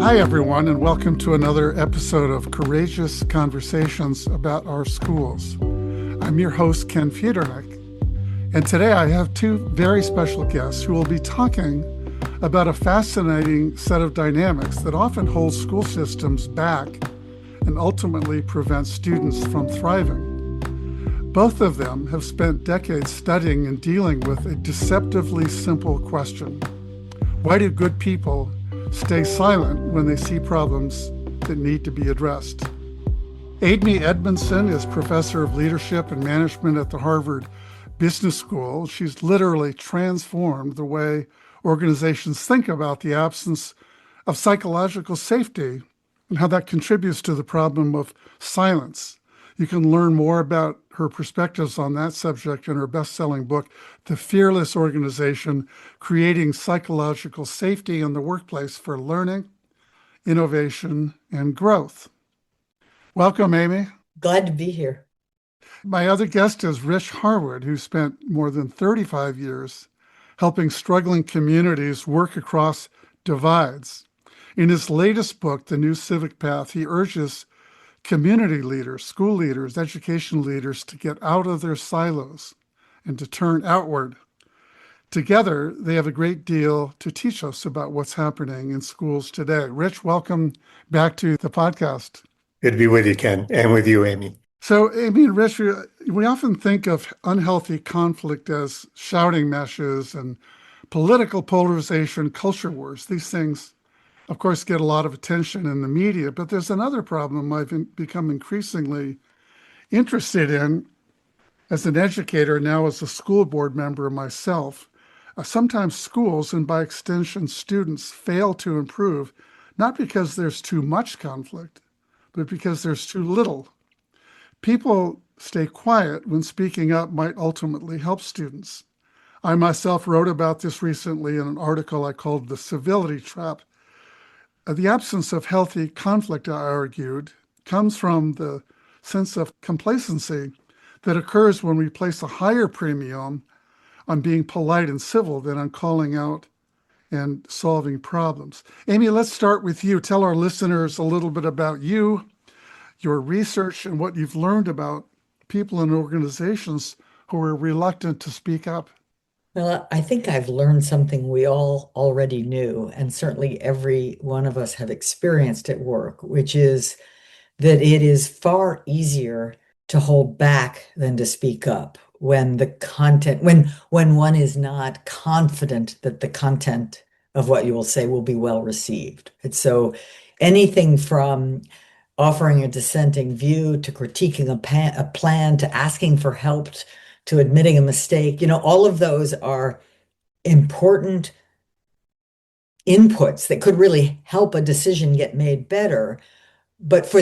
Hi, everyone, and welcome to another episode of Courageous Conversations about Our Schools. I'm your host, Ken Futernick, and today I have two very special guests who will be talking about a fascinating set of dynamics that often hold school systems back and ultimately prevent students from thriving. Both of them have spent decades studying and dealing with a deceptively simple question. Why do good people stay silent when they see problems that need to be addressed? Amy Edmondson is professor of leadership and management at the Harwood Business School. She's literally transformed the way organizations think about the absence of psychological safety and how that contributes to the problem of silence. You can learn more about her perspectives on that subject in her best-selling book, The Fearless Organization: Creating Psychological Safety in the Workplace for Learning, Innovation, and Growth. Welcome, Amy. Glad to be here. My other guest is Rich Harwood, who spent more than 35 years helping struggling communities work across divides. In his latest book, The New Civic Path, he urges community leaders, school leaders, education leaders to get out of their silos and to turn outward. Together, they have a great deal to teach us about what's happening in schools today. Rich, welcome back to the podcast. Good to be with you, Ken, and with you, Amy. So, Amy and Rich, we often think of unhealthy conflict as shouting matches and political polarization, culture wars. These things, of course, get a lot of attention in the media, but there's another problem I've become increasingly interested in as an educator, now as a school board member myself. Sometimes schools, and by extension students, fail to improve, not because there's too much conflict, but because there's too little. People stay quiet when speaking up might ultimately help students. I myself wrote about this recently in an article I called The Civility Trap. The absence of healthy conflict, I argued, comes from the sense of complacency that occurs when we place a higher premium on being polite and civil than on calling out and solving problems. Amy, let's start with you. Tell our listeners a little bit about you, your research, and what you've learned about people and organizations who are reluctant to speak up. Well, I think I've learned something we all already knew, and certainly every one of us have experienced at work, which is that it is far easier to hold back than to speak up when the content, when one is not confident that the content of what you will say will be well received. And so anything from offering a dissenting view to critiquing a plan to asking for help to admitting a mistake, all of those are important inputs that could really help a decision get made better. But for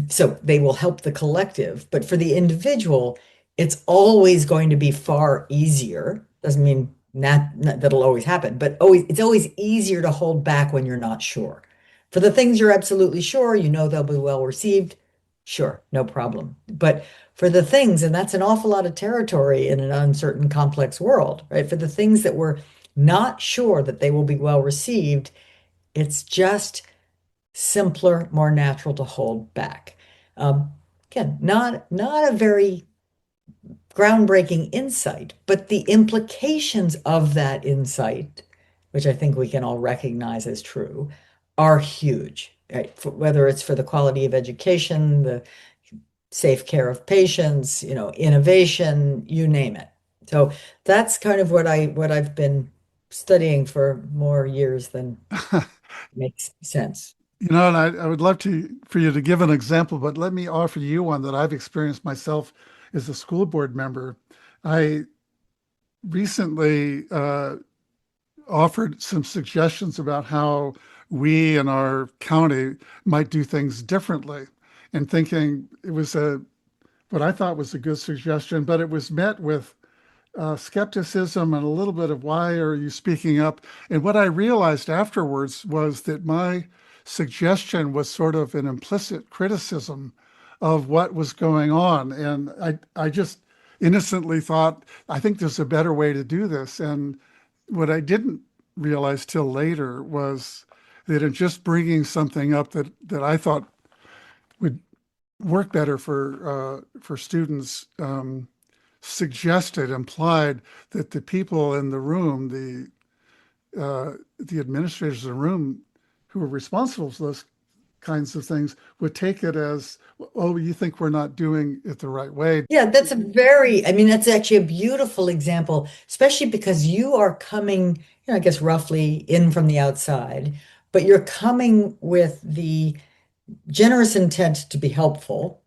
so they will help the collective, but for the individual, it's always going to be far easier. Doesn't mean not that'll always happen, but it's always easier to hold back when you're not sure. For the things you're absolutely sure, they'll be well received. Sure, no problem. But for the things, and that's an awful lot of territory in an uncertain, complex world, right? For the things that we're not sure that they will be well received, it's just simpler, more natural to hold back. Again, not a very groundbreaking insight, but the implications of that insight, which I think we can all recognize as true, are huge, right? Whether it's for the quality of education, the safe care of patients, innovation, you name it. So that's kind of what I've been studying for more years than makes sense. And I would love for you to give an example, but let me offer you one that I've experienced myself as a school board member. I recently offered some suggestions about how we in our county might do things differently, and thinking it was what I thought was a good suggestion, but it was met with skepticism and a little bit of why are you speaking up? And what I realized afterwards was that my suggestion was sort of an implicit criticism of what was going on. And I just innocently thought, I think there's a better way to do this. And what I didn't realize till later was that in just bringing something up that I thought would work better for students, suggested, implied that the people in the room, the administrators in the room who are responsible for those kinds of things would take it as, oh, you think we're not doing it the right way. Yeah, I mean, that's actually a beautiful example, especially because you are coming, I guess roughly in from the outside, but you're coming with the generous intent to be helpful.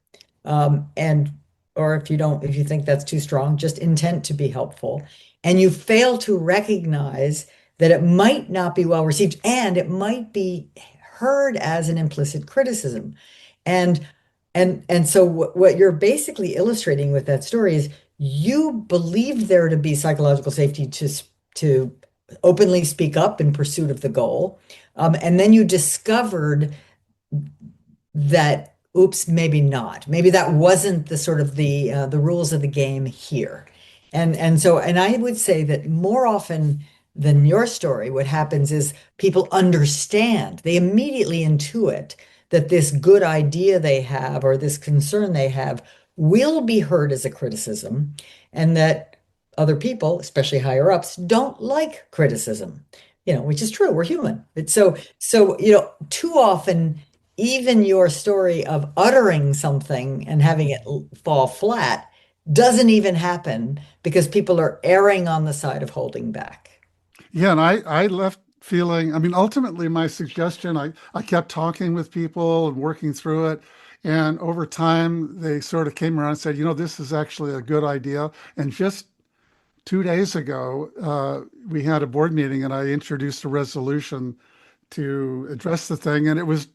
And or if you think that's too strong, just intent to be helpful. And you fail to recognize that it might not be well received and it might be heard as an implicit criticism. And so what you're basically illustrating with that story is you believed there to be psychological safety to openly speak up in pursuit of the goal. And then you discovered that, oops, maybe not. Maybe that wasn't the sort of the rules of the game here. And I would say that more often than your story, what happens is people understand, they immediately intuit that this good idea they have or this concern they have will be heard as a criticism, and that other people, especially higher ups, don't like criticism, which is true. We're human. So, too often, even your story of uttering something and having it fall flat doesn't even happen because people are erring on the side of holding back. Yeah, and I left feeling, I mean, ultimately my suggestion, I kept talking with people and working through it. And over time, they sort of came around and said, this is actually a good idea. And just 2 days ago, we had a board meeting and I introduced a resolution to address the thing. And it was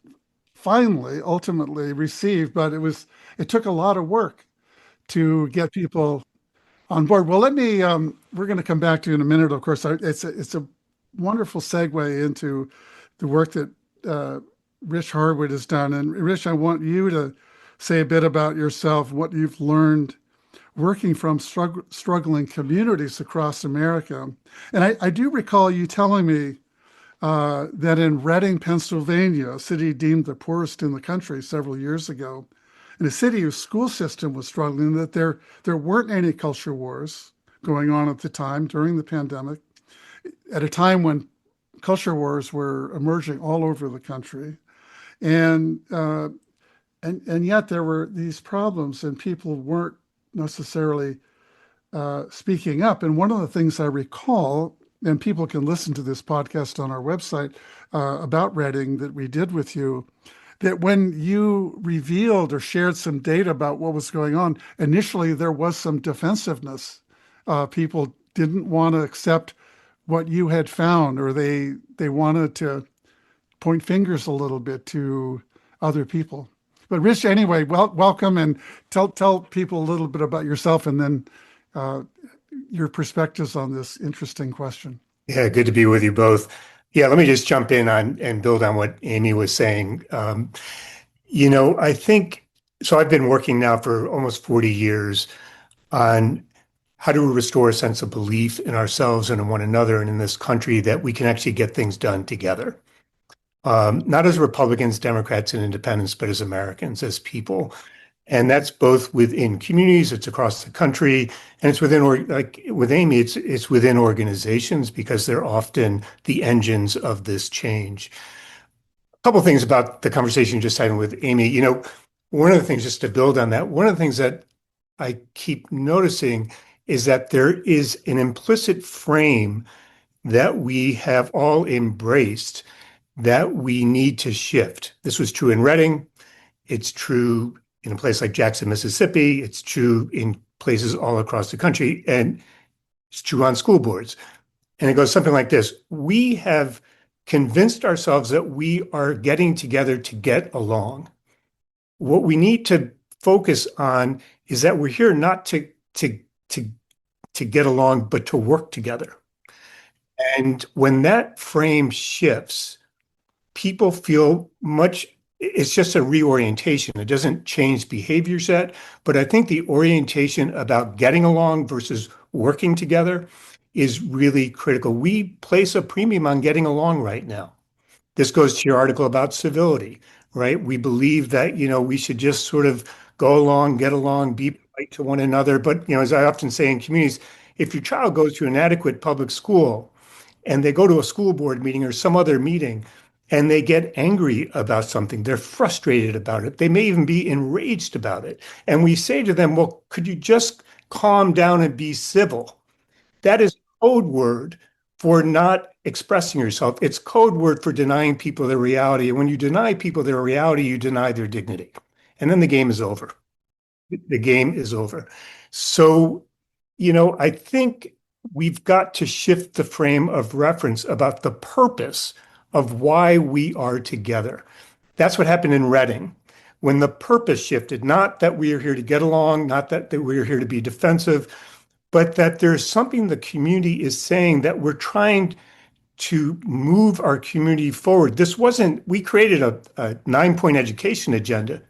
finally, ultimately received, but it took a lot of work to get people on board. Well, we're going to come back to you in a minute, of course. It's a wonderful segue into the work that Rich Harwood has done. And Rich, I want you to say a bit about yourself, what you've learned working from struggling communities across America. And I do recall you telling me that in Reading, Pennsylvania, a city deemed the poorest in the country several years ago, in a city whose school system was struggling, that there weren't any culture wars going on at the time during the pandemic, at a time when culture wars were emerging all over the country. And yet there were these problems and people weren't necessarily speaking up. And one of the things I recall, and people can listen to this podcast on our website about Reading that we did with you, that when you revealed or shared some data about what was going on, initially there was some defensiveness. People didn't want to accept what you had found, or they wanted to point fingers a little bit to other people. But Rich, anyway, welcome, and tell people a little bit about yourself and then your perspectives on this interesting question. Yeah, good to be with you both. Yeah, let me just jump in on and build on what Amy was saying. I think, so I've been working now for almost 40 years on how to restore a sense of belief in ourselves and in one another and in this country that we can actually get things done together. Not as Republicans, Democrats, and independents, but as Americans, as people. And that's both within communities, it's across the country, and it's within, like with Amy, it's within organizations because they're often the engines of this change. A couple of things about the conversation you just having with Amy. One of the things, just to build on that, one of the things that I keep noticing is that there is an implicit frame that we have all embraced that we need to shift. This was true in Reading. It's true in a place like Jackson, Mississippi. It's true in places all across the country, and it's true on school boards. And it goes something like this. We have convinced ourselves that we are getting together to get along. What we need to focus on is that we're here not to get along, but to work together. And when that frame shifts, people feel it's just a reorientation. It doesn't change behavior set, but I think the orientation about getting along versus working together is really critical. We place a premium on getting along right now. This goes to your article about civility, right? We believe that, we should just sort of go along, get along, be polite to one another. But, as I often say in communities, if your child goes to an adequate public school and they go to a school board meeting or some other meeting and they get angry about something, they're frustrated about it, they may even be enraged about it. And we say to them, well, could you just calm down and be civil? That is code word for not expressing yourself. It's code word for denying people their reality. And when you deny people their reality, you deny their dignity. And then the game is over. The game is over. So, I think we've got to shift the frame of reference about the purpose of why we are together. That's what happened in Reading. When the purpose shifted, not that we are here to get along, not that we are here to be defensive, but that there's something the community is saying that we're trying to move our community forward. We created a 9-point education agenda.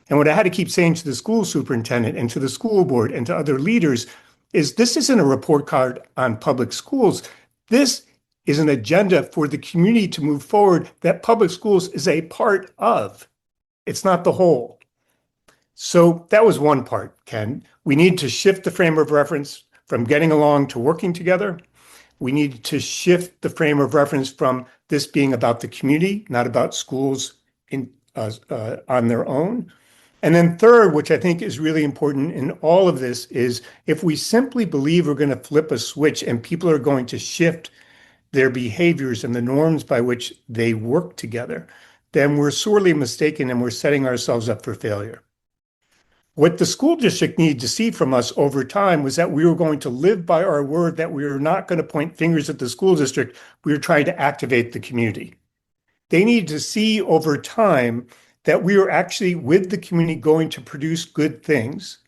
And what I had to keep saying to the school superintendent and to the school board and to other leaders is this isn't a report card on public schools. This is an agenda for the community to move forward that public schools is a part of. It's not the whole. So that was one part, Ken. We need to shift the frame of reference from getting along to working together. We need to shift the frame of reference from this being about the community, not about schools on their own. And then third, which I think is really important in all of this, is if we simply believe we're going to flip a switch and people are going to shift their behaviors and the norms by which they work together, then we're sorely mistaken and we're setting ourselves up for failure. What the school district needed to see from us over time was that we were going to live by our word, that we were not going to point fingers at the school district. We were trying to activate the community. They needed to see over time that we were actually with the community going to produce good things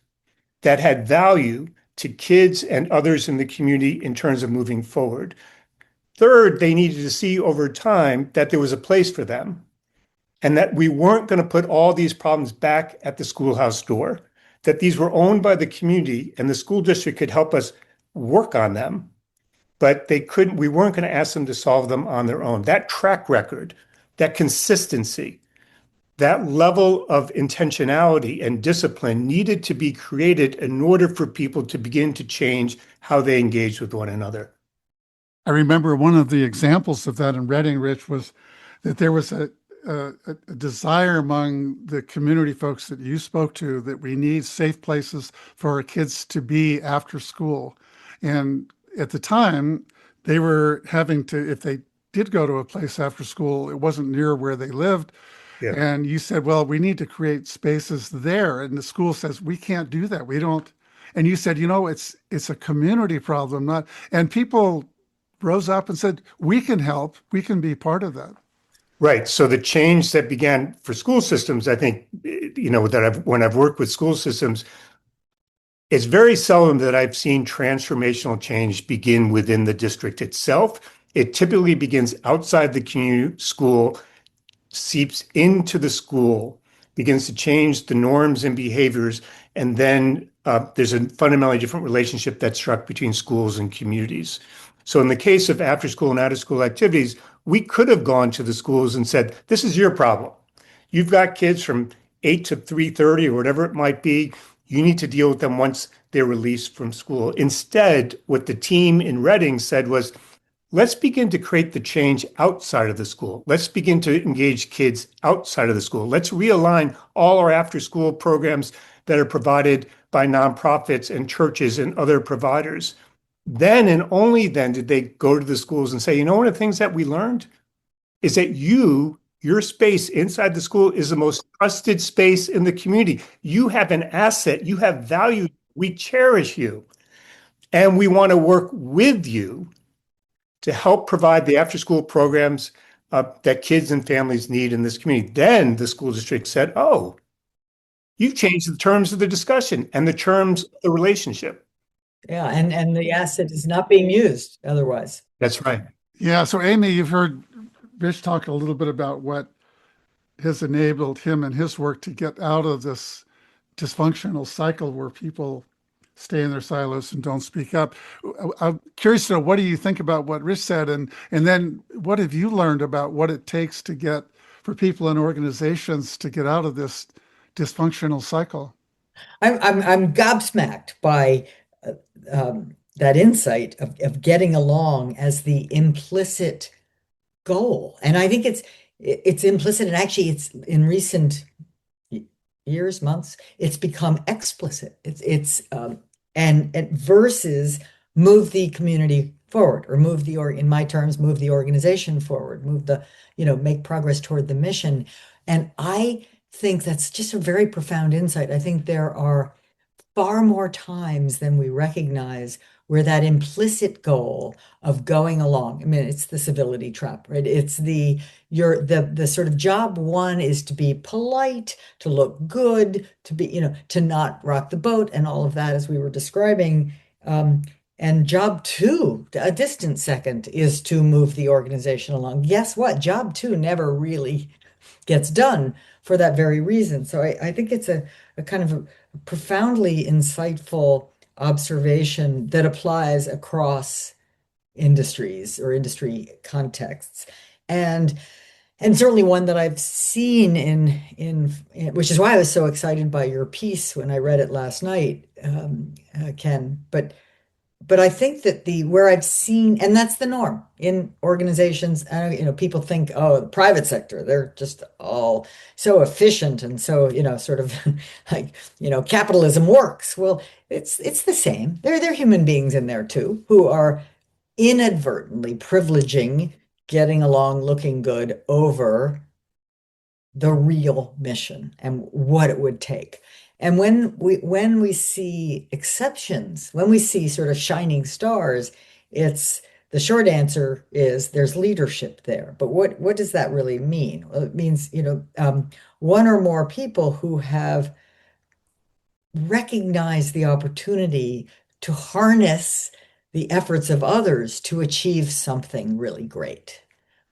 that had value to kids and others in the community in terms of moving forward. Third, they needed to see over time that there was a place for them and that we weren't going to put all these problems back at the schoolhouse door, that these were owned by the community and the school district could help us work on them, but we weren't going to ask them to solve them on their own. That track record, that consistency, that level of intentionality and discipline needed to be created in order for people to begin to change how they engage with one another. I remember one of the examples of that in Reading, Rich, was that there was a desire among the community folks that you spoke to that we need safe places for our kids to be after school. And at the time, they were having to, if they did go to a place after school, it wasn't near where they lived. Yeah. And you said, well, we need to create spaces there. And the school says, we can't do that. We don't. And you said, it's a community problem, and people rose up and said, we can help. We can be part of that. Right. So the change that began for school systems, I think, when I've worked with school systems, it's very seldom that I've seen transformational change begin within the district itself. It typically begins outside the community school, seeps into the school, begins to change the norms and behaviors, and then there's a fundamentally different relationship that's struck between schools and communities. So in the case of after school and out of school activities, we could have gone to the schools and said, this is your problem. You've got kids from 8 to 3:30 or whatever it might be. You need to deal with them once they're released from school. Instead, what the team in Reading said was, let's begin to create the change outside of the school. Let's begin to engage kids outside of the school. Let's realign all our after-school programs that are provided by nonprofits and churches and other providers. Then and only then did they go to the schools and say, one of the things that we learned is that your space inside the school is the most trusted space in the community. You have an asset. You have value. We cherish you. And we want to work with you to help provide the after-school programs that kids and families need in this community. Then the school district said, oh, you've changed the terms of the discussion and the terms of the relationship. Yeah, and the asset is not being used otherwise. That's right. Yeah. So, Amy, you've heard Rich talk a little bit about what has enabled him and his work to get out of this dysfunctional cycle where people stay in their silos and don't speak up. I'm curious to know, what do you think about what Rich said, and then what have you learned about what it takes to get for people and organizations to get out of this dysfunctional cycle? I'm gobsmacked by that insight of getting along as the implicit goal. And I think it's implicit, and actually it's in recent years, months, it's become explicit. And versus move the community forward, or in my terms, move the organization forward, make progress toward the mission. And I think that's just a very profound insight. I think there are far more times than we recognize where that implicit goal of going along, I mean, it's the civility trap, right? It's the sort of job one is to be polite, to look good, to be, to not rock the boat and all of that, as we were describing. And job two, a distant second, is to move the organization along. Guess what? Job two never really gets done for that very reason. So I think it's a kind of a profoundly insightful observation that applies across industries or industry contexts. And certainly one that I've seen in which is why I was so excited by your piece when I read it last night, Ken. But I think that where I've seen, and that's the norm in organizations, people think, oh, the private sector, they're just all so efficient and so, sort of like, capitalism works. Well, it's the same. There are human beings in there too who are inadvertently privileging getting along, looking good over the real mission and what it would take. And when we see exceptions, when we see sort of shining stars, the short answer is there's leadership there. But what does that really mean? Well, it means, one or more people who have recognized the opportunity to harness the efforts of others to achieve something really great.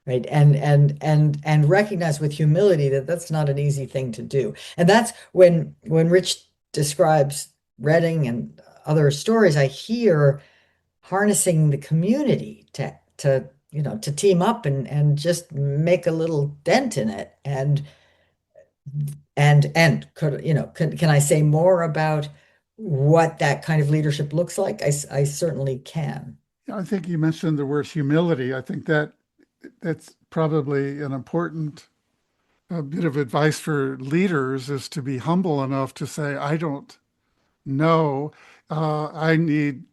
Right. And recognize with humility that that's not an easy thing to do. And that's when Rich describes Reading and other stories, I hear harnessing the community to team up and just make a little dent in it. And can I say more about what that kind of leadership looks like? I certainly can. I think you mentioned the word humility. I think that's probably an important bit of advice for leaders, is to be humble enough to say, I don't know, I need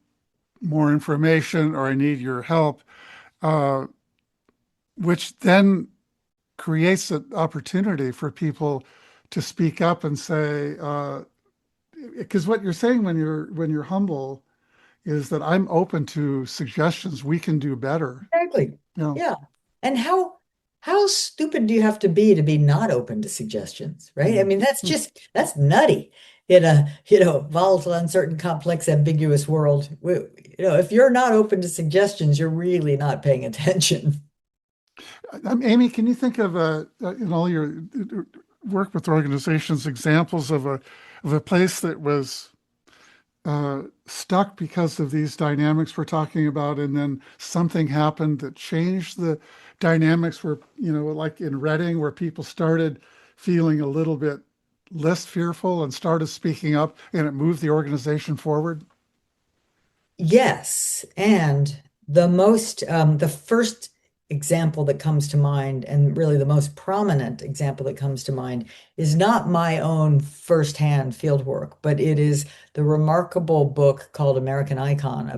more information, or I need your help, which then creates an opportunity for people to speak up and say, because what you're saying when you're humble is that I'm open to suggestions. We can do better. Exactly. You know? Yeah. And how stupid do you have to be not open to suggestions, right? I mean, that's nutty in a, volatile, uncertain, complex, ambiguous world. If you're not open to suggestions, you're really not paying attention. Amy, can you think of in all your work with organizations, examples of a place that was stuck because of these dynamics we're talking about, and then something happened that changed the dynamics, where, like in Reading, where people started feeling a little bit less fearful and started speaking up, and it moved the organization forward? Yes. And the first example that comes to mind, and really the most prominent example that comes to mind, is not my own firsthand fieldwork, but it is the remarkable book called American Icon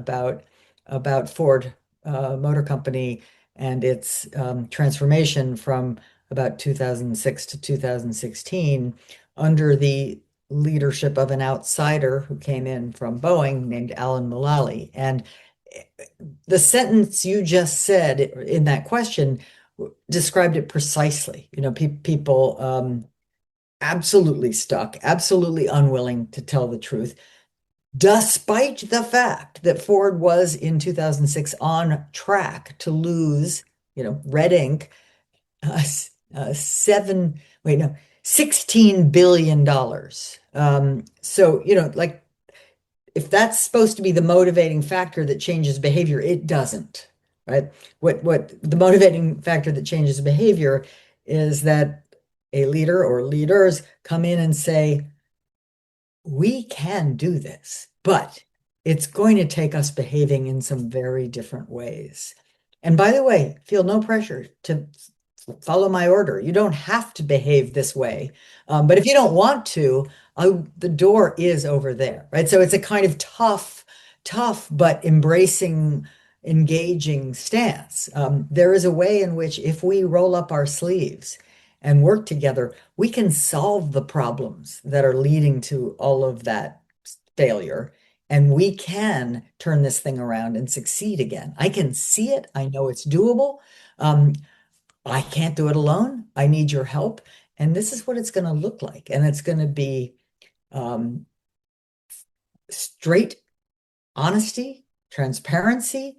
about Ford Motor Company and its transformation from about 2006 to 2016 under the leadership of an outsider who came in from Boeing named Alan Mulally. And the sentence you just said in that question described it precisely. People absolutely stuck, absolutely unwilling to tell the truth, despite the fact that Ford was in 2006 on track to lose, red ink, $16 billion. So, like, if that's supposed to be the motivating factor that changes behavior, it doesn't, right? What the motivating factor that changes behavior is that a leader or leaders come in and say, we can do this, but it's going to take us behaving in some very different ways. And by the way, feel no pressure to follow my order. You don't have to behave this way. But if you don't want to, the door is over there, right? So it's a kind of tough, but embracing, engaging stance. There is a way in which if we roll up our sleeves and work together, we can solve the problems that are leading to all of that failure. And we can turn this thing around and succeed again. I can see it. I know it's doable. I can't do it alone. I need your help. And this is what it's going to look like. And it's going to be straight honesty, transparency,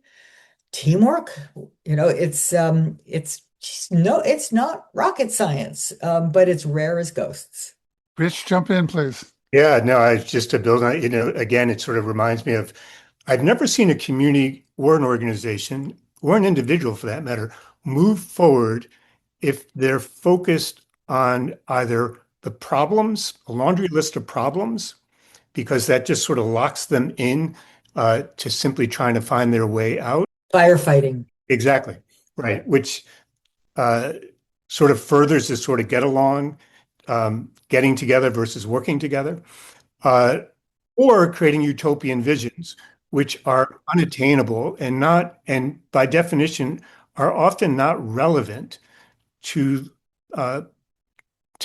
teamwork. It's not rocket science, but it's rare as ghosts. Rich, jump in, please. Yeah, no, just to build on, again, it sort of reminds me of, I've never seen a community or an organization or an individual for that matter move forward if they're focused on either the problems, a laundry list of problems, because that just sort of locks them in to simply trying to find their way out. Firefighting. Exactly. Right. Which sort of furthers this sort of get along, getting together versus working together, or creating utopian visions, which are unattainable and by definition are often not relevant to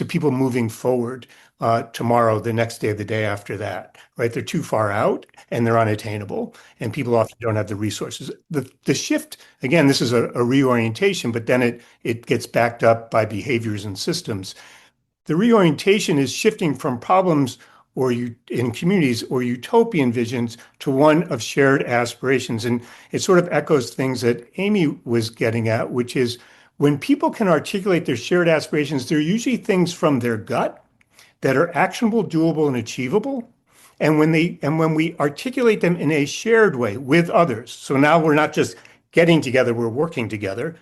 people moving forward tomorrow, the next day, the day after that, right? They're too far out and they're unattainable, and people often don't have the resources. The shift, again, this is a reorientation, but then it gets backed up by behaviors and systems. The reorientation is shifting from problems in communities or utopian visions to one of shared aspirations. And it sort of echoes things that Amy was getting at, which is when people can articulate their shared aspirations, they're usually things from their gut that are actionable, doable, and achievable. And when we articulate them in a shared way with others, so now we're not just getting together, we're working together,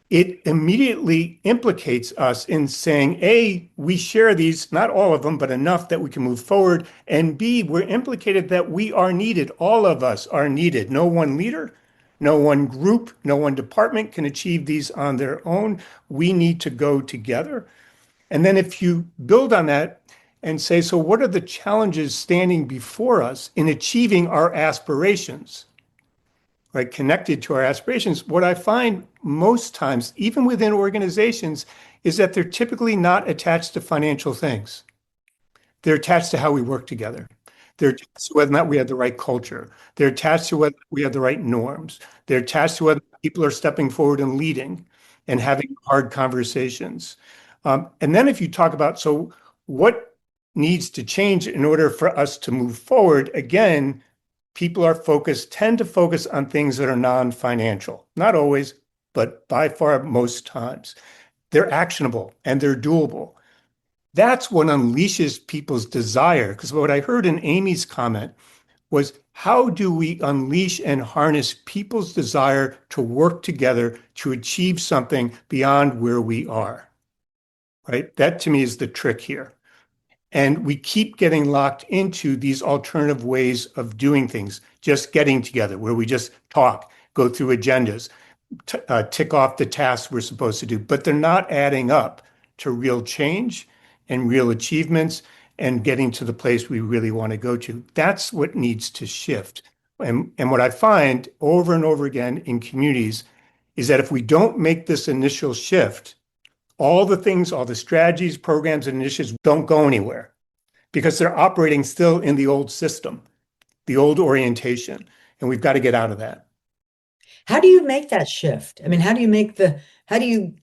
it immediately implicates us in saying, A, we share these, not all of them, but enough that we can move forward. And B, we're implicated that we are needed. All of us are needed. No one leader, no one group, no one department can achieve these on their own. We need to go together. And then if you build on that and say, so what are the challenges standing before us in achieving our aspirations? Right, connected to our aspirations, what I find most times, even within organizations, is that they're typically not attached to financial things. They're attached to how we work together. They're attached to whether or not we have the right culture. They're attached to whether we have the right norms. They're attached to whether people are stepping forward and leading and having hard conversations. And then if you talk about, so what needs to change in order for us to move forward, again, people tend to focus on things that are non-financial. Not always, but by far most times. They're actionable and they're doable. That's what unleashes people's desire. Because what I heard in Amy's comment was, how do we unleash and harness people's desire to work together to achieve something beyond where we are? Right? That to me is the trick here. And we keep getting locked into these alternative ways of doing things, just getting together, where we just talk, go through agendas, tick off the tasks we're supposed to do, but they're not adding up to real change and real achievements and getting to the place we really want to go to. That's what needs to shift. And what I find over and over again in communities is that if we don't make this initial shift, all the strategies, programs, and initiatives don't go anywhere because they're operating still in the old system, the old orientation, and we've got to get out of that. How do you make that shift? I mean, how do you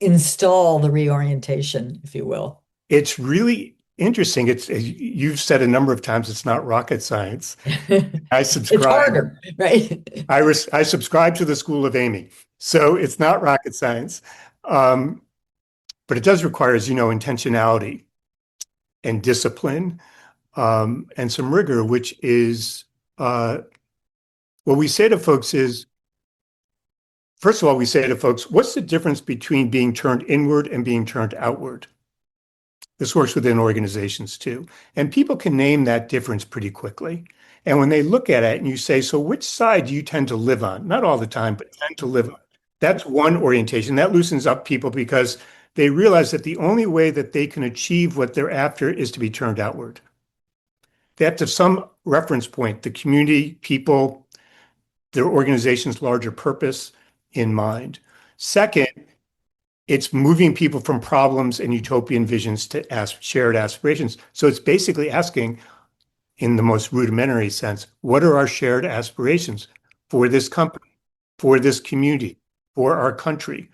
install the reorientation, if you will? It's really interesting. You've said a number of times, it's not rocket science. I subscribe. It's harder, right? I subscribe to the school of Amy, so it's not rocket science. But it does require, as you know, intentionality and discipline. and some rigor, which is what we say to folks is, first of all, we say to folks, what's the difference between being turned inward and being turned outward? This works within organizations too. And people can name that difference pretty quickly. And when they look at it and you say, so which side do you tend to live on? Not all the time, but tend to live on. That's one orientation. That loosens up people because they realize that the only way that they can achieve what they're after is to be turned outward. They have to have some reference point, the community, people, their organization's larger purpose in mind. Second, it's moving people from problems and utopian visions to shared aspirations. So it's basically asking, in the most rudimentary sense, what are our shared aspirations for this company, for this community, for our country?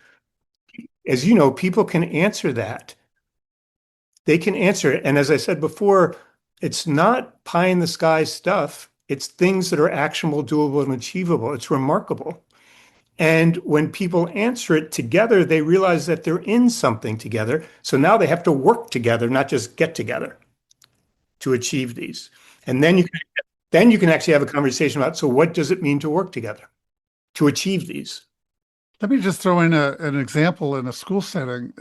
As you know, people can answer that. They can answer it. And as I said before, it's not pie in the sky stuff. It's things that are actionable, doable, and achievable. It's remarkable. And when people answer it together, they realize that they're in something together. So now they have to work together, not just get together to achieve these. And then you can actually have a conversation about, so what does it mean to work together to achieve these? Let me just throw in an example in a school setting.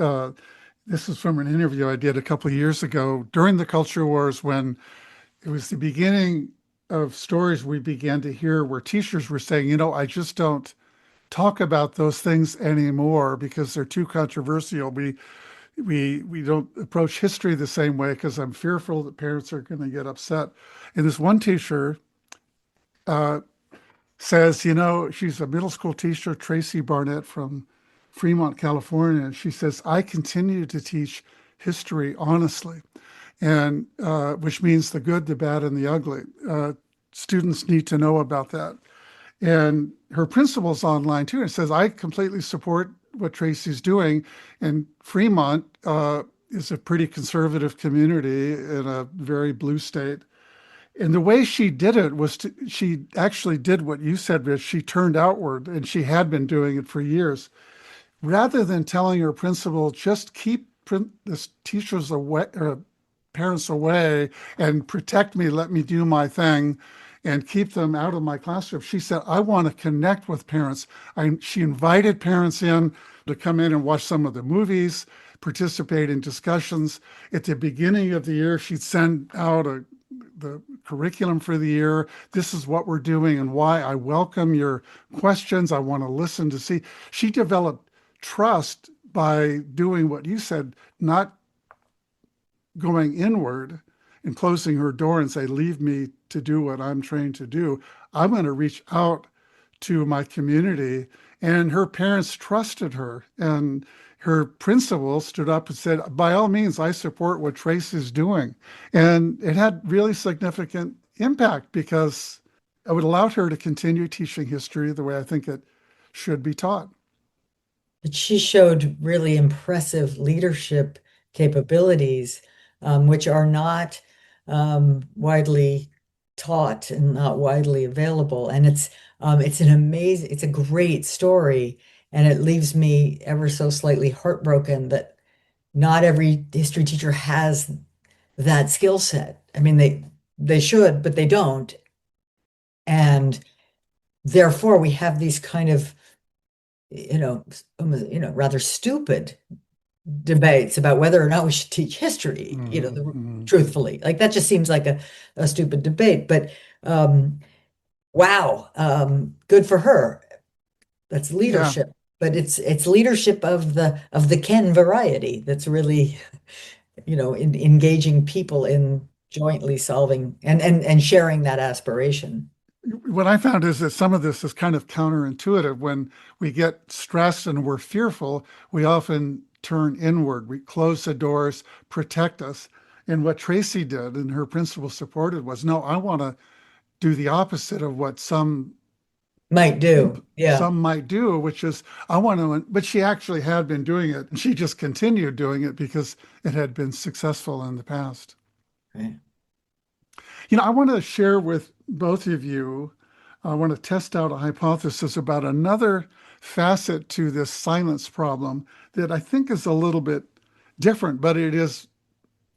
This is from an interview I did a couple of years ago during the culture wars, when it was the beginning of stories we began to hear where teachers were saying, I just don't talk about those things anymore because they're too controversial. We don't approach history the same way because I'm fearful that parents are going to get upset. And this one teacher says, she's a middle school teacher, Tracy Barnett from Fremont, California, and she says, I continue to teach history honestly, and which means the good, the bad, and the ugly. Students need to know about that. And her principal's online too, and says, I completely support what Tracy's doing. And Fremont is a pretty conservative community in a very blue state. And the way she did it was she actually did what you said, Rich. She turned outward, and she had been doing it for years. Rather than telling her principal, just keep this teachers away, or parents away, and protect me, let me do my thing, and keep them out of my classroom. She said, I want to connect with parents. She invited parents in to come in and watch some of the movies, participate in discussions. At the beginning of the year, she'd send out the curriculum for the year. This is what we're doing and why. I welcome your questions. I want to listen to see. She developed trust by doing what you said, not going inward and closing her door and say, leave me to do what I'm trained to do. I'm going to reach out to my community. And her parents trusted her. And her principal stood up and said, by all means, I support what Tracy's doing. And it had really significant impact because it would allow her to continue teaching history the way I think it should be taught. But she showed really impressive leadership capabilities, which are not widely taught and not widely available. And it's a great story. And it leaves me ever so slightly heartbroken that not every history teacher has that skill set. I mean, they should, but they don't. And therefore, we have these kind of, rather stupid debates about whether or not we should teach history, truthfully. Like that just seems like a stupid debate. But wow, good for her. That's leadership. Yeah. But it's leadership of the Ken variety that's really, engaging people in jointly solving and sharing that aspiration. What I found is that some of this is kind of counterintuitive. When we get stressed and we're fearful, we often turn inward. We close the doors, protect us. And what Tracy did and her principal supported was, no, I want to do the opposite of what some might do. Yeah. Some might do, which is but she actually had been doing it, and she just continued doing it because it had been successful in the past. Right. I want to share with both of you, I want to test out a hypothesis about another facet to this silence problem that I think is a little bit different, but it is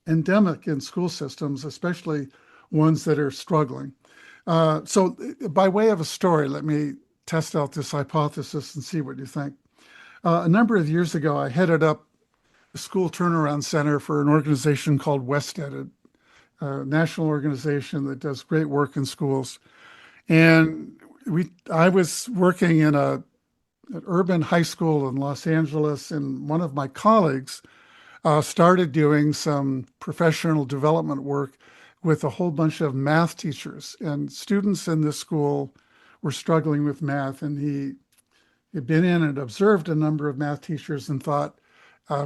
endemic in school systems, especially ones that are struggling. So, by way of a story, let me test out this hypothesis and see what you think. A number of years ago, I headed up a school turnaround center for an organization called WestEd, a national organization that does great work in schools. And I was working in an urban high school in Los Angeles, and one of my colleagues started doing some professional development work with a whole bunch of math teachers. And students in this school were struggling with math, and he had been in and observed a number of math teachers and thought,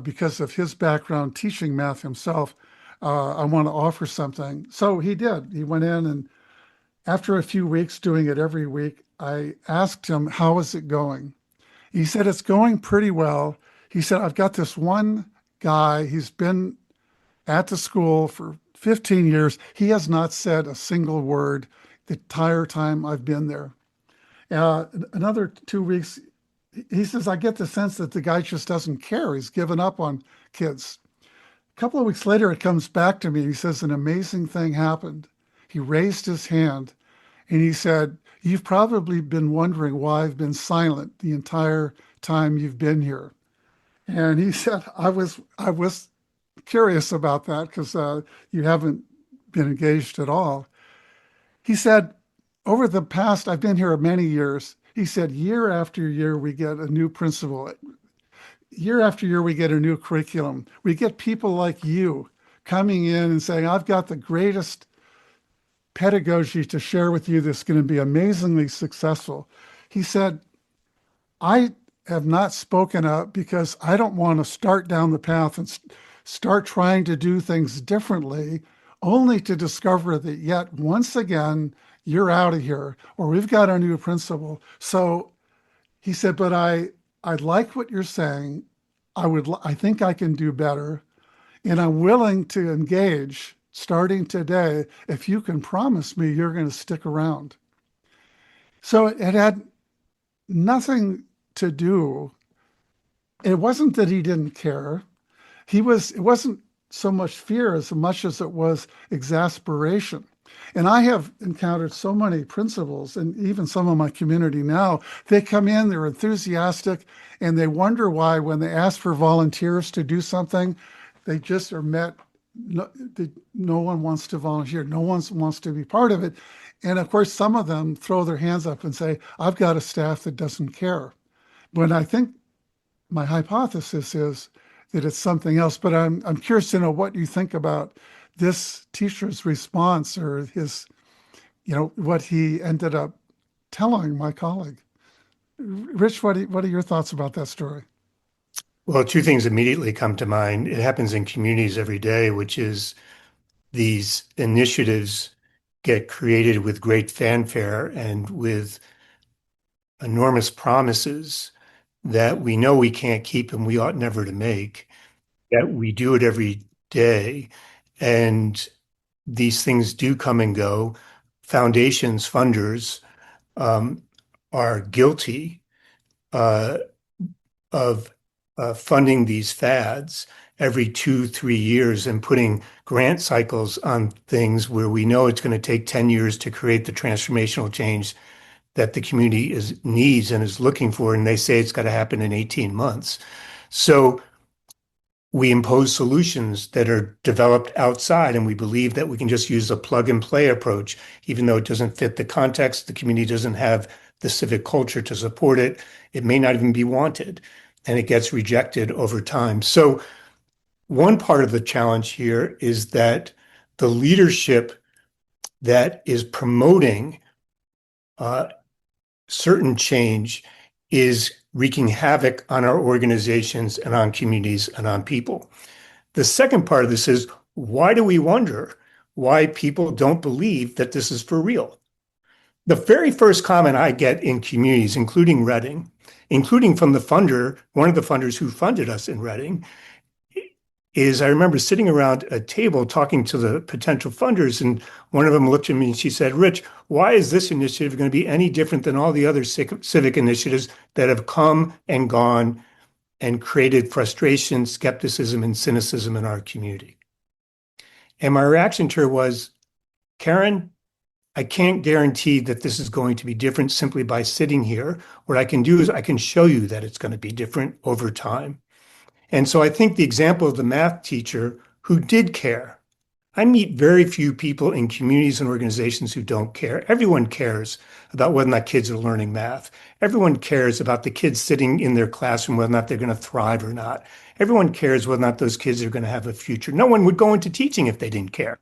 because of his background teaching math himself, I want to offer something. So he did. He went in, and after a few weeks doing it every week, I asked him, how is it going? He said, it's going pretty well. He said, I've got this one guy, he's been at the school for 15 years. He has not said a single word the entire time I've been there. Another 2 weeks, he says, I get the sense that the guy just doesn't care. He's given up on kids. A couple of weeks later, it comes back to me. He says, an amazing thing happened. He raised his hand and he said, you've probably been wondering why I've been silent the entire time you've been here. And he said, I was curious about that because you haven't been engaged at all. He said, over the past, I've been here many years. He said, year after year, we get a new principal. Year after year, we get a new curriculum. We get people like you coming in and saying, I've got the greatest pedagogy to share with you that's going to be amazingly successful. He said, I have not spoken up because I don't want to start down the path and start trying to do things differently, only to discover that yet once again, you're out of here, or we've got a new principal. So he said, but I like what you're saying. I think I can do better. And I'm willing to engage starting today if you can promise me you're going to stick around. So it had nothing to do. It wasn't that he didn't care. It wasn't so much fear as much as it was exasperation. And I have encountered so many principals, and even some of my community now, they come in, they're enthusiastic, and they wonder why when they ask for volunteers to do something, they just are met, no one wants to volunteer, no one wants to be part of it. And of course, some of them throw their hands up and say, I've got a staff that doesn't care. But I think my hypothesis is that it's something else. But I'm curious to know what you think about this teacher's response, or his, what he ended up telling my colleague. Rich, what are your thoughts about that story? Well, two things immediately come to mind. It happens in communities every day, which is these initiatives get created with great fanfare and with enormous promises that we know we can't keep and we ought never to make, that we do it every day. And these things do come and go. Foundations, funders are guilty of funding these fads every 2-3 years and putting grant cycles on things where we know it's going to take 10 years to create the transformational change that the community needs and is looking for. And they say it's got to happen in 18 months. So we impose solutions that are developed outside, and we believe that we can just use a plug and play approach, even though it doesn't fit the context. The community doesn't have the civic culture to support it. It may not even be wanted, and it gets rejected over time. So one part of the challenge here is that the leadership that is promoting certain change is wreaking havoc on our organizations and on communities and on people. The second part of this is, why do we wonder why people don't believe that this is for real? The very first comment I get in communities, including Reading, including from the funder, one of the funders who funded us in Reading, is I remember sitting around a table talking to the potential funders, and one of them looked at me and she said, Rich, why is this initiative going to be any different than all the other civic initiatives that have come and gone and created frustration, skepticism, and cynicism in our community? And my reaction to her was, Karen, I can't guarantee that this is going to be different simply by sitting here. What I can do is I can show you that it's going to be different over time. And so I think the example of the math teacher who did care. I meet very few people in communities and organizations who don't care. Everyone cares about whether or not kids are learning math. Everyone cares about the kids sitting in their classroom, whether or not they're going to thrive or not. Everyone cares whether or not those kids are going to have a future. No one would go into teaching if they didn't care.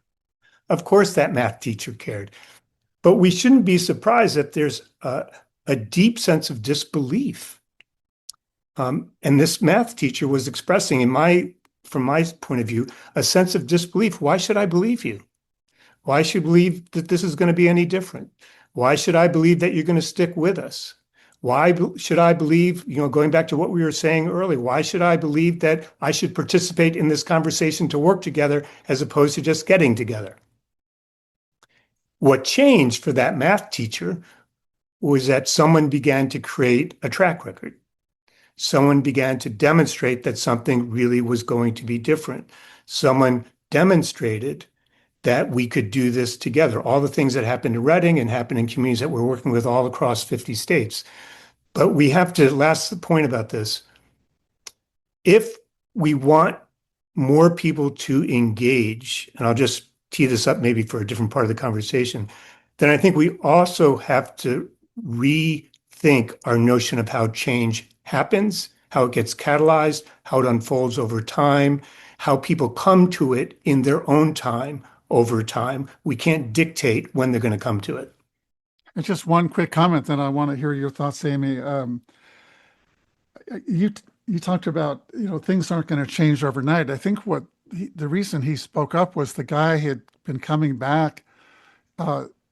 Of course, that math teacher cared. But we shouldn't be surprised that there's a deep sense of disbelief. And this math teacher was expressing, from my point of view, a sense of disbelief. Why should I believe you? Why should I believe that this is going to be any different? Why should I believe that you're going to stick with us? Why should I believe, going back to what we were saying earlier, why should I believe that I should participate in this conversation to work together as opposed to just getting together? What changed for that math teacher was that someone began to create a track record. Someone began to demonstrate that something really was going to be different. Someone demonstrated that we could do this together. All the things that happened in Reading and happened in communities that we're working with all across 50 states. But we have to, last point about this, if we want more people to engage, and I'll just tee this up maybe for a different part of the conversation, then I think we also have to rethink our notion of how change happens, how it gets catalyzed, how it unfolds over time, how people come to it in their own time over time. We can't dictate when they're going to come to it. And just one quick comment, then I want to hear your thoughts, Amy. You talked about, things aren't going to change overnight. I think the reason he spoke up was the guy had been coming back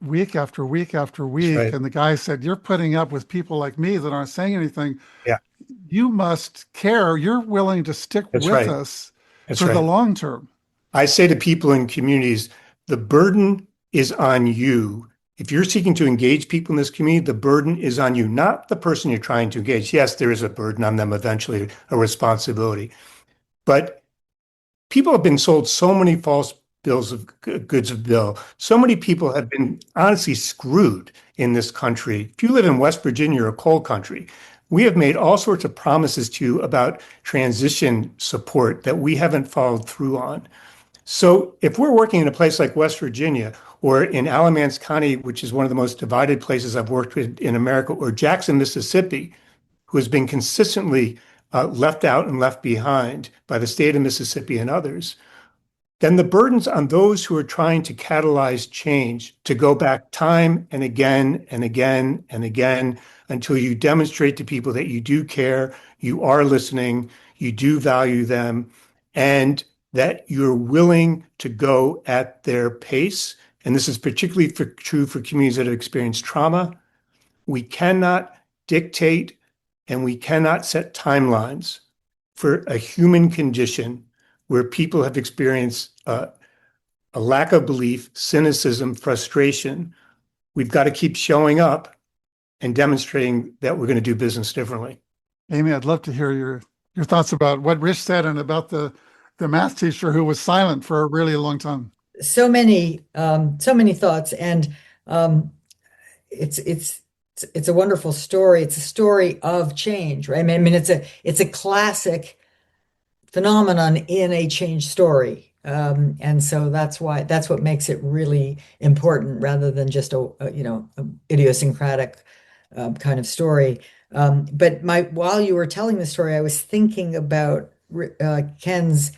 week after week after week, right. And the guy said, "You're putting up with people like me that aren't saying anything. Yeah. You must care. You're willing to stick That's with right. us That's for right. the long term." I say to people in communities, the burden is on you. If you're seeking to engage people in this community, the burden is on you, not the person you're trying to engage. Yes, there is a burden on them eventually, a responsibility. But people have been sold so many false bills of goods of bill. So many people have been honestly screwed in this country. If you live in West Virginia or a coal country, we have made all sorts of promises to you about transition support that we haven't followed through on. So if we're working in a place like West Virginia or in Alamance County, which is one of the most divided places I've worked with in America, or Jackson, Mississippi, who has been consistently left out and left behind by the state of Mississippi and others, then the burden's on those who are trying to catalyze change to go back time and again and again and again until you demonstrate to people that you do care, you are listening, you do value them, and that you're willing to go at their pace. And this is particularly true for communities that have experienced trauma. We cannot dictate and we cannot set timelines for a human condition where people have experienced a lack of belief, cynicism, frustration. We've got to keep showing up and demonstrating that we're going to do business differently. Amy, I'd love to hear your thoughts about what Rich said and about the math teacher who was silent for a really long time. So many thoughts, and it's a wonderful story. It's a story of change, right? I mean, it's a classic phenomenon in a change story, and so that's what makes it really important, rather than just a idiosyncratic kind of story. But while you were telling the story, I was thinking about Ken's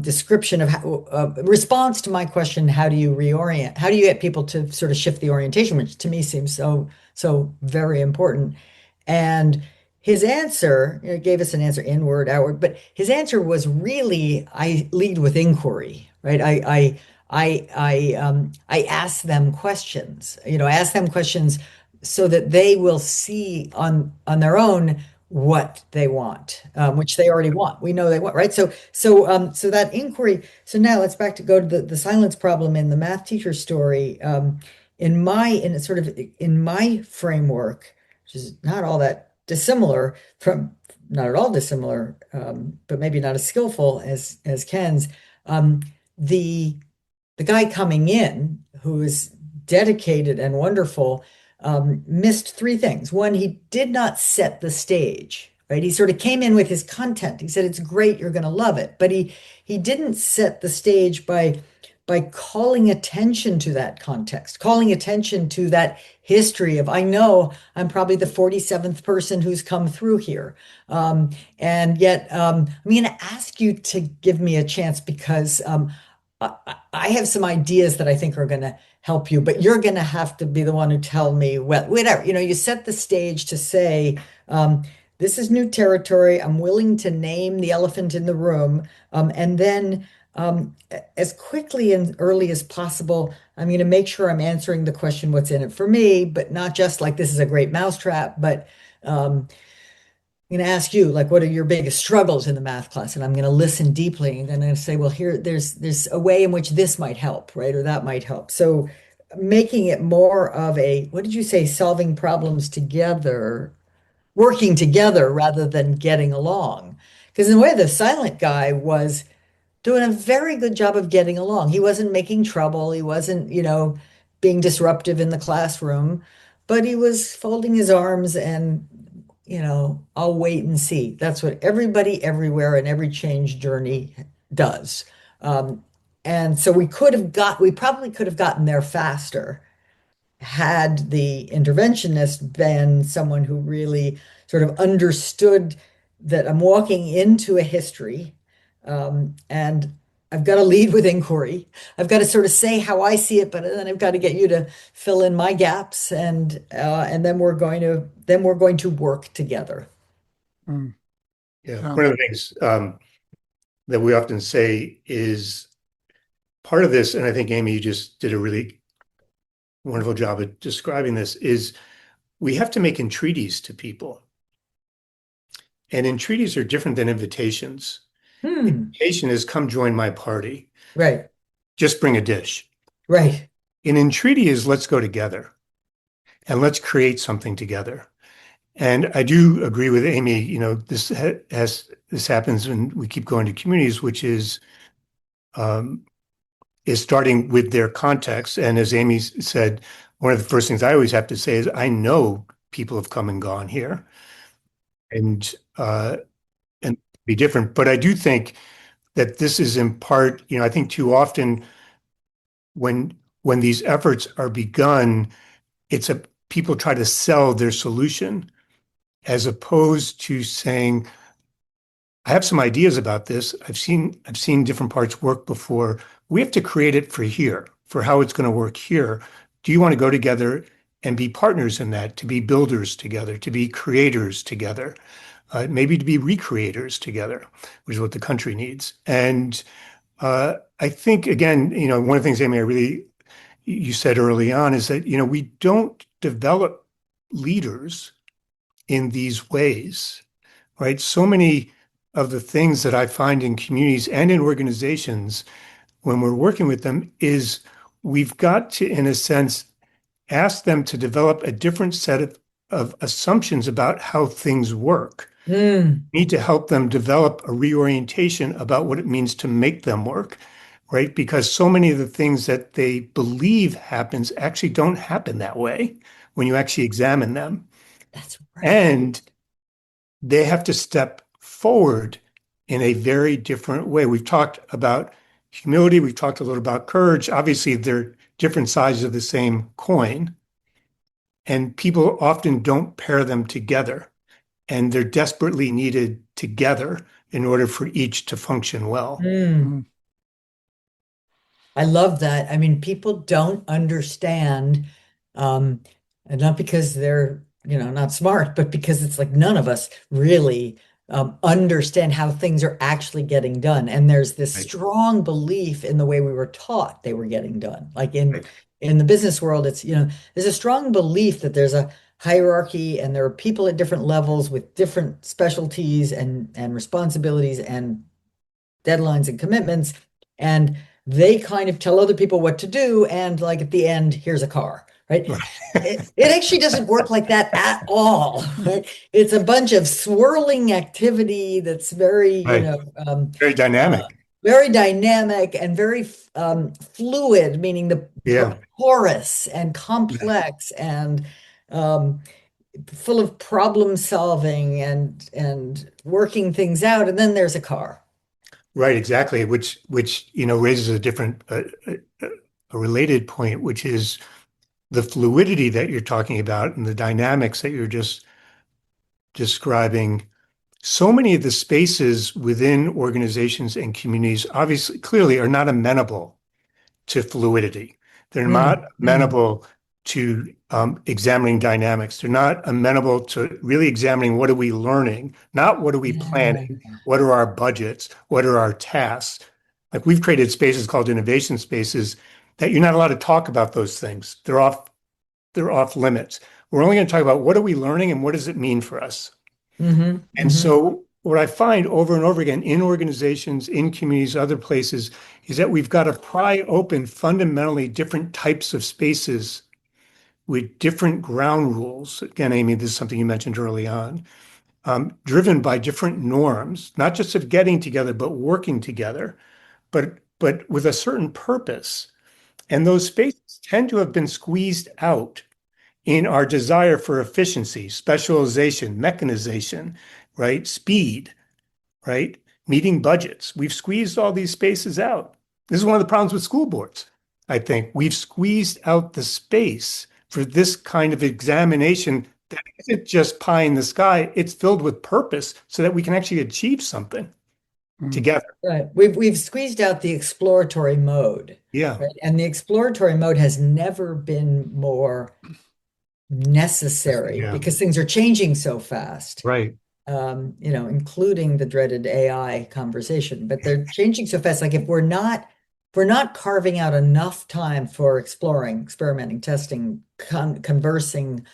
description of response to my question: how do you reorient? How do you get people to sort of shift the orientation, which to me seems so very important? And his answer, gave us an answer, inward, outward, but his answer was really, I lead with inquiry, right? I ask them questions, ask them questions so that they will see on their own what they want, which they already want. We know they want, right? So that inquiry. So now let's go to the silence problem in the math teacher story. In my framework, which is not all that dissimilar not at all dissimilar, but maybe not as skillful as Ken's. the guy coming in, who is dedicated and wonderful, missed three things. One, he did not set the stage, right? He sort of came in with his content. He said, it's great, you're going to love it. But he didn't set the stage by calling attention to that context, calling attention to that history of, I know I'm probably the 47th person who's come through here. And yet I'm going to ask you to give me a chance because I have some ideas that I think are going to help you, but you're going to have to be the one who tell me, well, whatever, you set the stage to say, this is new territory. I'm willing to name the elephant in the room. And then as quickly and early as possible, I'm going to make sure I'm answering the question, what's in it for me, but not just like this is a great mousetrap, but I'm going to ask you, like, what are your biggest struggles in the math class? And I'm going to listen deeply. And then I'm going to say, well, here, there's a way in which this might help, right? Or that might help. So making it more of a, what did you say, solving problems together, working together rather than getting along. Because in a way, the silent guy was doing a very good job of getting along. He wasn't making trouble. He wasn't, being disruptive in the classroom, but he was folding his arms and, I'll wait and see. That's what everybody everywhere in every change journey does. And so we probably could have gotten there faster had the interventionist been someone who really sort of understood that I'm walking into a history, and I've got to lead with inquiry. I've got to sort of say how I see it, but then I've got to get you to fill in my gaps, and then we're going to work together. Mm. Yeah, one of the things that we often say is part of this, and I think Amy, you just did a really wonderful job at describing this, is we have to make entreaties to people. And entreaties are different than invitations. Invitation is come join my party. Right. Just bring a dish. Right. An entreaty is let's go together and let's create something together. And I do agree with Amy, this happens when we keep going to communities, which is starting with their context. And as Amy said, one of the first things I always have to say is, I know people have come and gone here and be different. But I do think that this is in part, I think too often when these efforts are begun, people try to sell their solution as opposed to saying, I have some ideas about this. I've seen different parts work before. We have to create it for here, for how it's going to work here. Do you want to go together and be partners in that, to be builders together, to be creators together, maybe to be recreators together, which is what the country needs. And I think, again, one of the things, Amy, you said early on is that, we don't develop leaders in these ways, right? So many of the things that I find in communities and in organizations when we're working with them is we've got to, in a sense, ask them to develop a different set of assumptions about how things work. We need to help them develop a reorientation about what it means to make them work, right? Because so many of the things that they believe happens actually don't happen that way when you actually examine them. That's right. And they have to step forward in a very different way. We've talked about humility. We've talked a little about courage. Obviously, they're different sides of the same coin. And people often don't pair them together. And they're desperately needed together in order for each to function well. I love that. I mean, people don't understand, and not because they're, not smart, but because it's like none of us really understand how things are actually getting done. And there's this strong belief in the way we were taught they were getting done. Like in the business world, it's, there's a strong belief that there's a hierarchy and there are people at different levels with different specialties and responsibilities and deadlines and commitments. And they kind of tell other people what to do. And like at the end, here's a car, right? It actually doesn't work like that at all. Right? It's a bunch of swirling activity that's very, very dynamic. very dynamic and very fluid, meaning the Yeah, porous and complex and um, full of problem solving and working things out. And then there's a car. right, exactly. Which raises a different, a related point, which is the fluidity that you're talking about and the dynamics that you're just describing. So many of the spaces within organizations and communities, obviously, clearly, are not amenable to fluidity. They're not amenable to examining dynamics. They're not amenable to really examining what are we learning, not what are we Yeah. planning, what are our budgets, what are our tasks. Like we've created spaces called innovation spaces that you're not allowed to talk about those things. They're off limits. We're only going to talk about what are we learning and what does it mean for us. Hmm. And Hmm. so what I find over and over again in organizations, in communities, other places, is that we've got to pry open fundamentally different types of spaces with different ground rules. Again, Amy, this is something you mentioned early on, driven by different norms, not just of getting together, but working together, but with a certain purpose. And those spaces tend to have been squeezed out in our desire for efficiency, specialization, mechanization, right? Speed, right? Meeting budgets. We've squeezed all these spaces out. This is one of the problems with school boards. I think we've squeezed out the space for this kind of examination that isn't just pie in the sky, it's filled with purpose so that we can actually achieve something Mm. together. Right. We've squeezed out the exploratory mode, Yeah, right? And the exploratory mode has never been more necessary yeah, because things are changing so fast. right. Including the dreaded AI conversation, but they're changing so fast. Like if we're not carving out enough time for exploring, experimenting, testing, conversing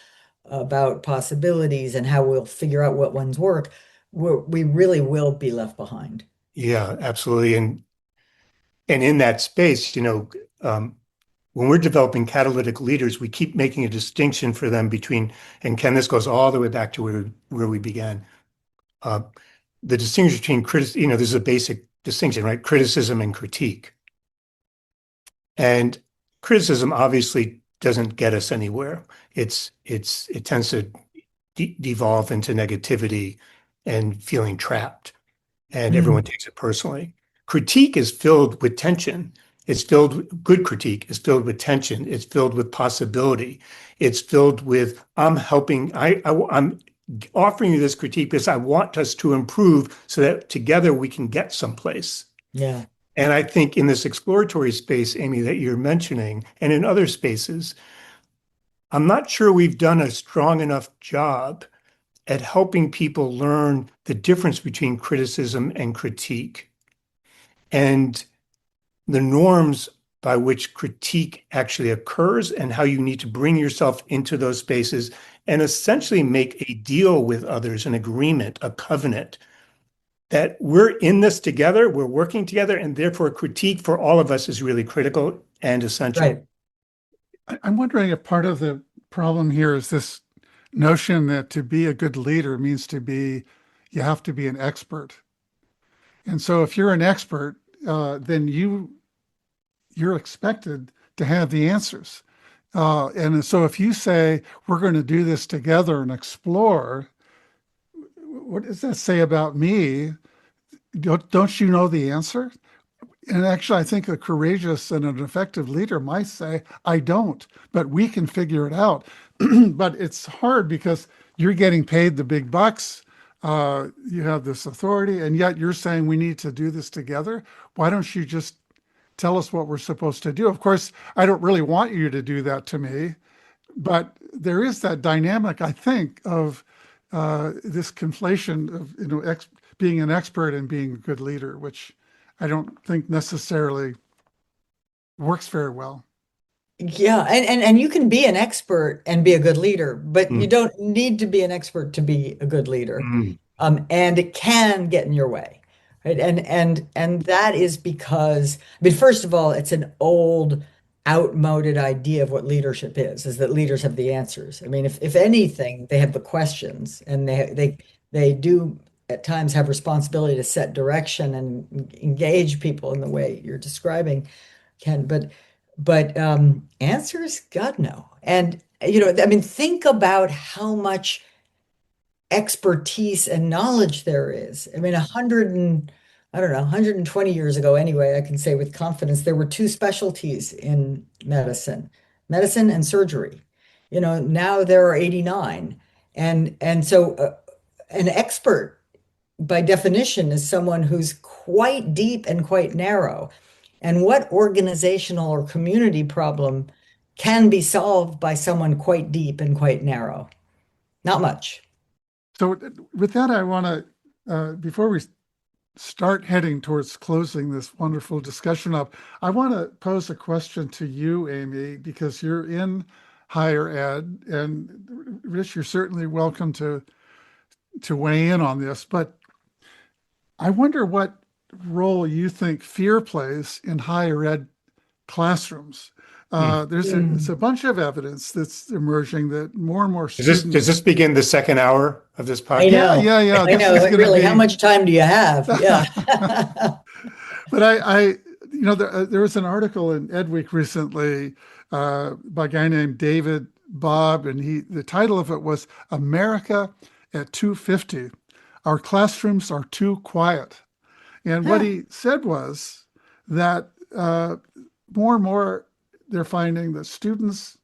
about possibilities and how we'll figure out what ones work, we really will be left behind. Yeah, absolutely. And in that space, when we're developing catalytic leaders, we keep making a distinction for them between, and Ken, this goes all the way back to where we began. Uh, the distinction between this is a basic distinction, right? Criticism and critique. And criticism obviously doesn't get us anywhere. It tends to devolve into negativity and feeling trapped, and everyone Mm, takes it personally. Critique is filled with tension. Good critique is filled with tension. It's filled with possibility. It's filled with, I'm offering you this critique because I want us to improve so that together we can get someplace. yeah. And I think in this exploratory space, Amy, that you're mentioning, and in other spaces, I'm not sure we've done a strong enough job at helping people learn the difference between criticism and critique and the norms by which critique actually occurs and how you need to bring yourself into those spaces and essentially make a deal with others, an agreement, a covenant that we're in this together, we're working together, and therefore critique for all of us is really critical and essential. Right. I'm wondering if part of the problem here is this notion that to be a good leader means you have to be an expert. And so if you're an expert, then you're expected to have the answers. And so if you say, we're going to do this together and explore, what does that say about me? Don't you know the answer? And actually, I think a courageous and an effective leader might say, I don't, but we can figure it out. But it's hard because you're getting paid the big bucks. You have this authority, and yet you're saying we need to do this together. Why don't you just tell us what we're supposed to do? Of course, I don't really want you to do that to me, but there is that dynamic, I think, of this conflation of being an expert and being a good leader, which I don't think necessarily works very well. Yeah, and you can be an expert and be a good leader, but you Mm, don't need to be an expert to be a good leader. mm, And it can get in your way, right? And that is because, I mean, first of all, it's an old, outmoded idea of what leadership is that leaders have the answers. I mean, if anything, they have the questions, and they do at times have responsibility to set direction and engage people in the way you're describing, Ken. But answers, God no. And I mean, think about how much expertise and knowledge there is. I mean, I don't know, 120 years ago, anyway, I can say with confidence, there were two specialties in medicine and surgery. Now there are 89. And so an expert, by definition, is someone who's quite deep and quite narrow. And what organizational or community problem can be solved by someone quite deep and quite narrow? Not much. So with that, I want to, before we start heading towards closing this wonderful discussion up, I want to pose a question to you, Amy, because you're in higher ed, and Rich, you're certainly welcome to weigh in on this, but I wonder what role you think fear plays in higher ed classrooms. It's a bunch of evidence that's emerging that more and more Does students. this begin the second hour of this I podcast? know. Yeah. I This know. is going to Really, how be. much time do you have? Yeah. But there was an article in Edweek recently by a guy named David Bob, and the title of it was "America at 250. Our classrooms are too quiet." And what he said was that more and more they're finding that students,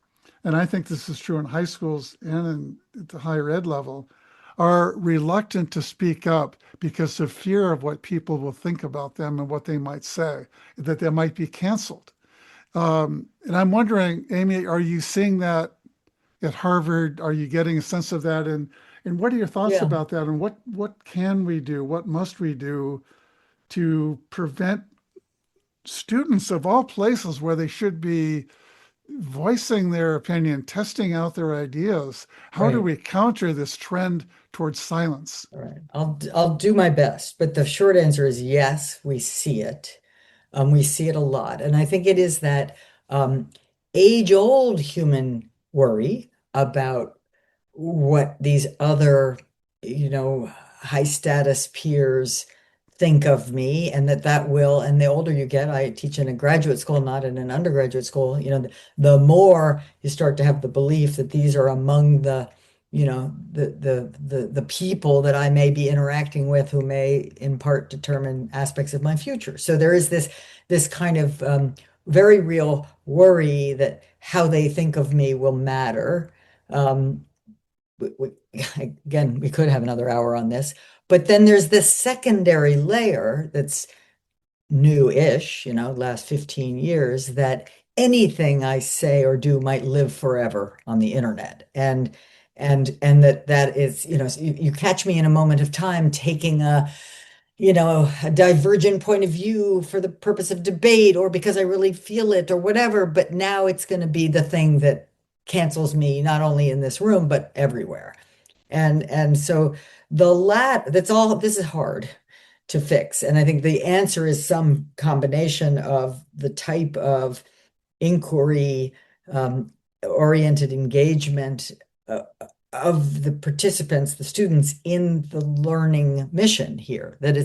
and I think this is true in high schools and at the higher ed level, are reluctant to speak up because of fear of what people will think about them and what they might say, that they might be canceled. And I'm wondering, Amy, are you seeing that at Harvard? Are you getting a sense of that? And what are your thoughts Yeah. about that? And what can we do? What must we do to prevent students of all places where they should be voicing their opinion, testing out their ideas? How do Right. we counter this trend towards silence? All right. I'll do my best, but the short answer is yes, we see it. We see it a lot. And I think it is that age-old human worry about what these other, high status peers think of me, and that will, and the older you get, I teach in a graduate school, not in an undergraduate school, the more you start to have the belief that these are among the people that I may be interacting with who may in part determine aspects of my future. So there is this kind of very real worry that how they think of me will matter. Again, we could have another hour on this, but then there's this secondary layer that's new-ish, last 15 years, that anything I say or do might live forever on the internet. And that is, you catch me in a moment of time taking a divergent point of view for the purpose of debate or because I really feel it or whatever, but now it's going to be the thing that cancels me not only in this room but everywhere. And so this is hard to fix. And I think the answer is some combination of the type of inquiry oriented engagement of the participants, the students in the learning mission here. That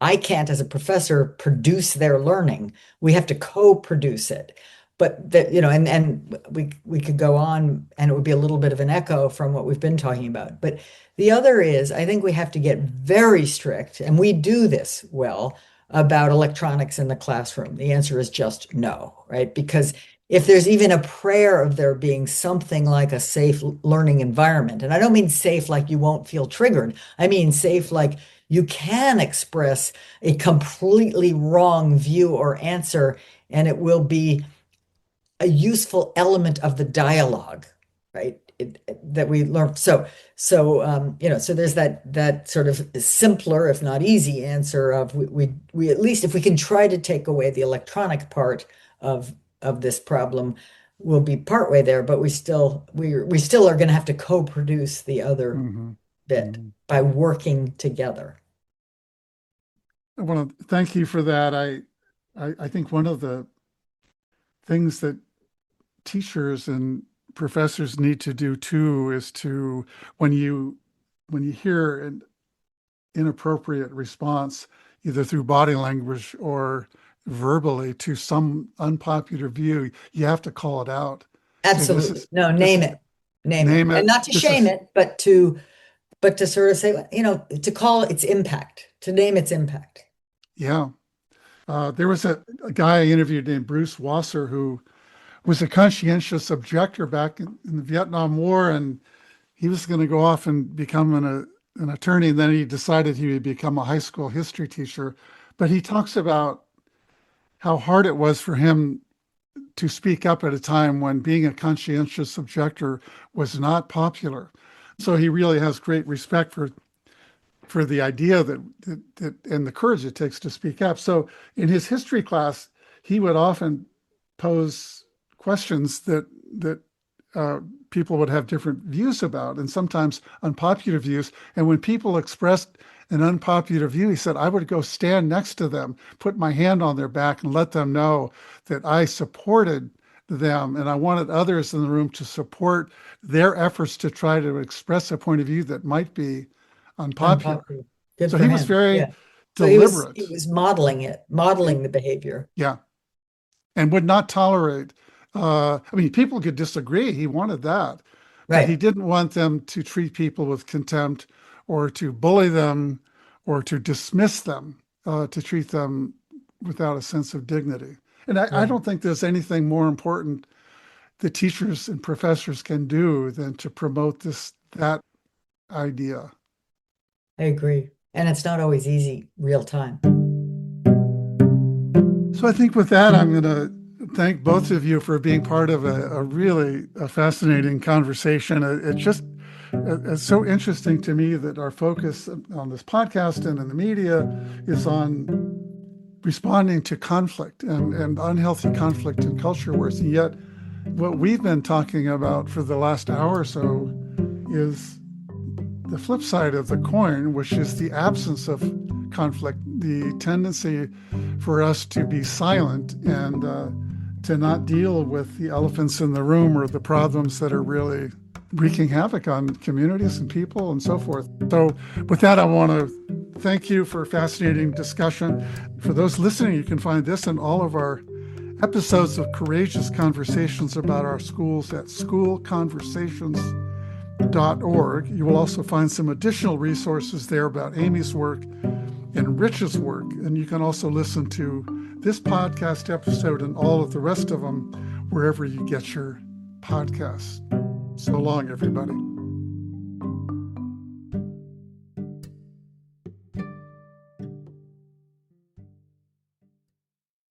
I can't as a professor produce their learning. We have to co-produce it. But and we could go on and it would be a little bit of an echo from what we've been talking about. But the other is, I think we have to get very strict, and we do this well, about electronics in the classroom. The answer is just no, right? Because if there's even a prayer of there being something like a safe learning environment, and I don't mean safe like you won't feel triggered, I mean safe like you can express a completely wrong view or answer, and it will be a useful element of the dialogue, right? That we learn. So there's that sort of simpler, if not easy, answer of we at least if we can try to take away the electronic part of this problem, we'll be partway there. But we still are going to have to co-produce the other bit by working together. I want to thank you for that. I think one of the things that teachers and professors need to do too is to when you hear inappropriate response, either through body language or verbally, to some unpopular view, you have to call it out. Say, Absolutely. No, this name is, it. Name it. name And it. not to This shame is, it, but to sort of say, to call its impact, to name its impact. yeah. There was a guy I interviewed named Bruce Wasser who was a conscientious objector back in the Vietnam War, and he was going to go off and become an attorney. And then he decided he would become a high school history teacher. But he talks about how hard it was for him to speak up at a time when being a conscientious objector was not popular. So he really has great respect for the idea that and the courage it takes to speak up. So in his history class, he would often pose questions that people would have different views about, and sometimes unpopular views. And when people expressed an unpopular view, he said, I would go stand next to them, put my hand on their back, and let them know that I supported them, and I wanted others in the room to support their efforts to try to express a point of view that might be unpopular. Good So for he was him. very Yeah. So deliberate. he was modeling the behavior. Yeah. And would not tolerate, I mean, people could disagree. He wanted that. But he Right. didn't want them to treat people with contempt or to bully them or to dismiss them, to treat them without a sense of dignity. And I Right. don't think there's anything more important that teachers and professors can do than to promote that idea. I agree. And it's not always easy real time. So I think with that, I'm going to thank both of you for being part of a really fascinating conversation. It's so interesting to me that our focus on this podcast and in the media is on responding to conflict and unhealthy conflict in culture wars. And yet what we've been talking about for the last hour or so is the flip side of the coin, which is the absence of conflict, the tendency for us to be silent and to not deal with the elephants in the room or the problems that are really wreaking havoc on communities and people and so forth. So with that, I want to thank you for a fascinating discussion. For those listening, you can find this and all of our episodes of Courageous Conversations about our schools at schoolconversations.org. You will also find some additional resources there about Amy's work and Rich's work. And you can also listen to this podcast episode and all of the rest of them wherever you get your podcasts. So long, everybody.